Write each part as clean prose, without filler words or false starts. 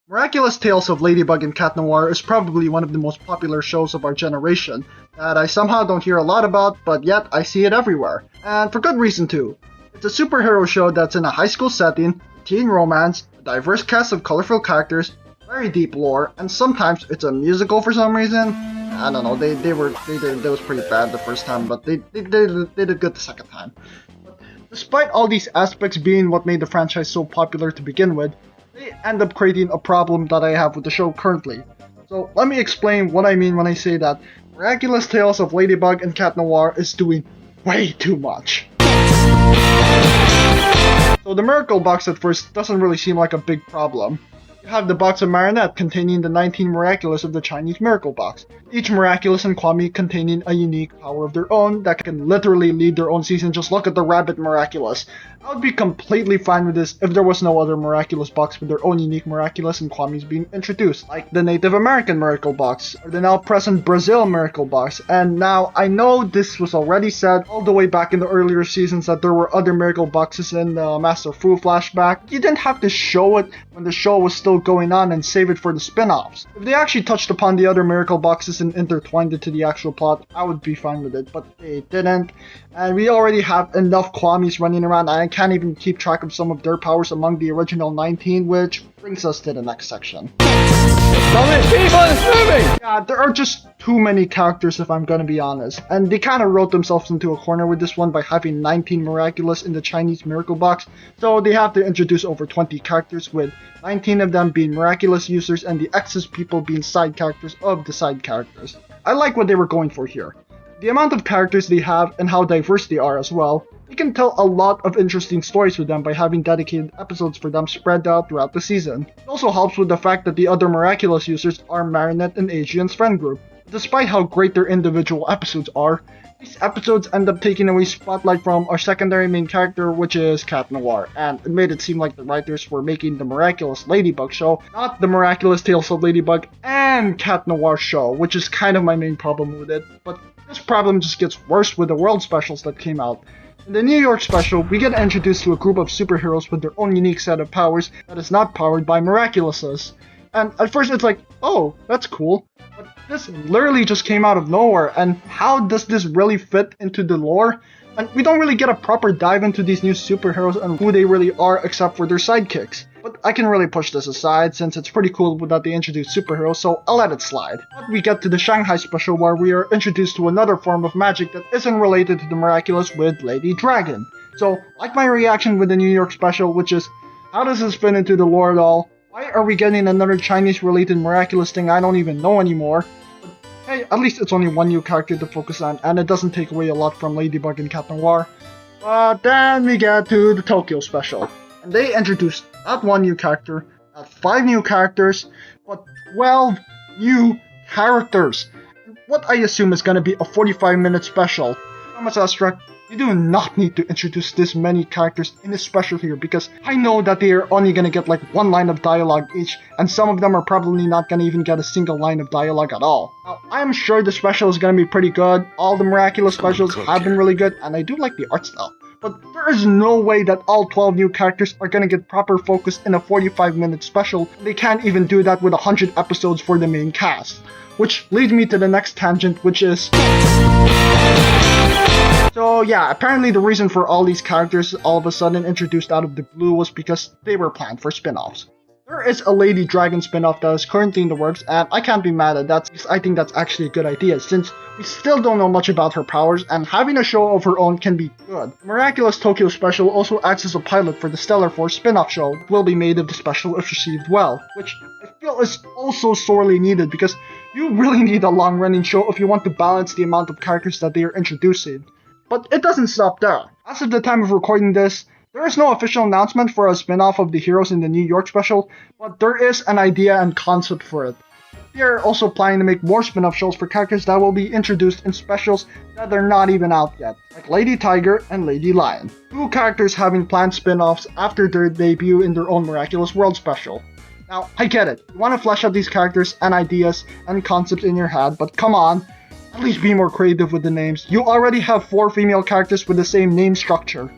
Miraculous Tales of Ladybug and Cat Noir is probably one of the most popular shows of our generation that I somehow don't hear a lot about, but yet I see it everywhere. And for good reason too. It's a superhero show that's in a high school setting, teen romance, a diverse cast of colorful characters, very deep lore, and sometimes it's a musical for some reason. I don't know, they did it was pretty bad the first time, but they did good the second time. But despite all these aspects being what made the franchise so popular to begin with, they end up creating a problem that I have with the show currently. So let me explain what I mean when I say that Miraculous Tales of Ladybug and Cat Noir is doing way too much. So the Miracle Box at first doesn't really seem like a big problem. You have the box of Marionette containing the 19 Miraculous of the Chinese Miracle Box, each Miraculous and Kwame containing a unique power of their own that can literally lead their own season. Just look at the Rabbit Miraculous. I would be completely fine with this if there was no other Miraculous box with their own unique Miraculous and Kwame's being introduced, like the Native American Miracle Box, or the now present Brazil Miracle Box. And now, I know this was already said all the way back in the earlier seasons that there were other Miracle Boxes in the Master Fu flashback. You didn't have to show it when the show was still going on and save it for the spin-offs. If they actually touched upon the other Miracle Boxes and intertwined it to the actual plot, I would be fine with it, but they didn't. And we already have enough Kwames running around, and I can't even keep track of some of their powers among the original 19, which brings us to the next section. Yeah, there are just too many characters if I'm gonna be honest, and they kinda wrote themselves into a corner with this one by having 19 Miraculous in the Chinese Miracle Box, so they have to introduce over 20 characters, with 19 of them being Miraculous users and the excess people being side characters of the side characters. I like what they were going for here. The amount of characters they have and how diverse they are as well. You can tell a lot of interesting stories with them by having dedicated episodes for them spread out throughout the season. It also helps with the fact that the other Miraculous users are Marinette and Adrian's friend group. Despite how great their individual episodes are, these episodes end up taking away spotlight from our secondary main character, which is Cat Noir, and it made it seem like the writers were making the Miraculous Ladybug show, not the Miraculous Tales of Ladybug and Cat Noir show, which is kind of my main problem with it. But this problem just gets worse with the world specials that came out. In the New York special, we get introduced to a group of superheroes with their own unique set of powers that is not powered by Miraculouses. And at first it's like, oh, that's cool. But this literally just came out of nowhere, and how does this really fit into the lore? And we don't really get a proper dive into these new superheroes and who they really are except for their sidekicks. But I can really push this aside since it's pretty cool that they introduce superheroes, so I'll let it slide. But we get to the Shanghai special where we are introduced to another form of magic that isn't related to the Miraculous with Lady Dragon. So, like my reaction with the New York special, which is, how does this fit into the lore at all? Why are we getting another Chinese related Miraculous thing I don't even know anymore? But hey, at least it's only one new character to focus on, and it doesn't take away a lot from Ladybug and Cat Noir. But then we get to the Tokyo special, and they introduced not one new character, not 5 new characters, but 12 new characters. What I assume is gonna be a 45-minute special. Thomas Astruck, you do not need to introduce this many characters in this special here, because I know that they are only gonna get like 1 line of dialogue each, and some of them are probably not gonna even get a single line of dialogue at all. Now, I'm sure the special is gonna be pretty good. All the Miraculous specials have been really good, and I do like the art style. But there is no way that all 12 new characters are gonna get proper focus in a 45-minute special. They can't even do that with 100 episodes for the main cast. Which leads me to the next tangent, which is... So yeah, apparently the reason for all these characters all of a sudden introduced out of the blue was because they were planned for spin-offs. There is a Lady Dragon spin-off that is currently in the works, and I can't be mad at that because I think that's actually a good idea since we still don't know much about her powers, and having a show of her own can be good. Miraculous Tokyo Special also acts as a pilot for the Stellar Force spin-off show that will be made if the special is received well, which I feel is also sorely needed because you really need a long-running show if you want to balance the amount of characters that they are introducing. But it doesn't stop there. As of the time of recording this, there is no official announcement for a spin-off of the heroes in the New York special, but there is an idea and concept for it. They are also planning to make more spin-off shows for characters that will be introduced in specials that are not even out yet, like Lady Tiger and Lady Lion. 2 characters having planned spin-offs after their debut in their own Miraculous World special. Now, I get it, you want to flesh out these characters and ideas and concepts in your head, but come on, at least be more creative with the names. You already have 4 female characters with the same name structure.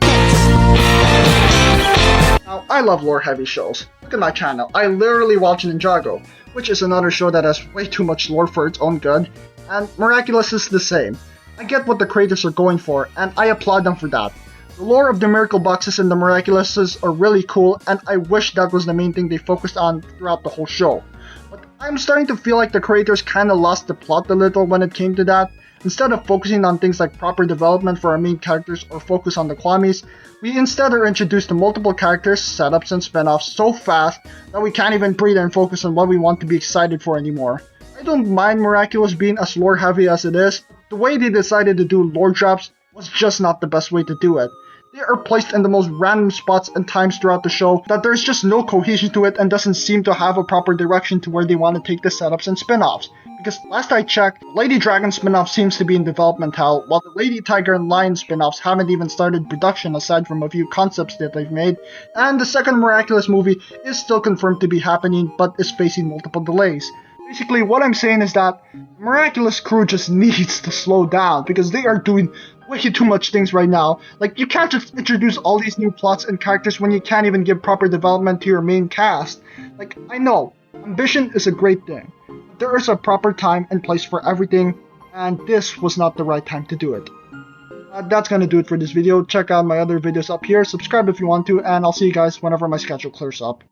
Now, I love lore-heavy shows. Look at my channel, I literally watch Ninjago, which is another show that has way too much lore for its own good, and Miraculous is the same. I get what the creators are going for, and I applaud them for that. The lore of the Miracle Boxes and the Miraculouses are really cool, and I wish that was the main thing they focused on throughout the whole show. But I'm starting to feel like the creators kinda lost the plot a little when it came to that. Instead of focusing on things like proper development for our main characters or focus on the Kwamis, we instead are introduced to multiple characters, setups, and spin-offs so fast that we can't even breathe and focus on what we want to be excited for anymore. I don't mind Miraculous being as lore heavy as it is. The way they decided to do lore drops was just not the best way to do it. They are placed in the most random spots and times throughout the show that there's just no cohesion to it and doesn't seem to have a proper direction to where they want to take the setups and spin-offs. Because last I checked, Lady Dragon spin-off seems to be in development hell, while the Lady Tiger and Lion spin-offs haven't even started production aside from a few concepts that they've made, and the second Miraculous movie is still confirmed to be happening but is facing multiple delays. Basically, what I'm saying is that the Miraculous crew just needs to slow down because they are doing way too much things right now. Like, you can't just introduce all these new plots and characters when you can't even give proper development to your main cast. Like, I know, ambition is a great thing, but there is a proper time and place for everything, and this was not the right time to do it. That's gonna do it for this video. Check out my other videos up here, subscribe if you want to, and I'll see you guys whenever my schedule clears up.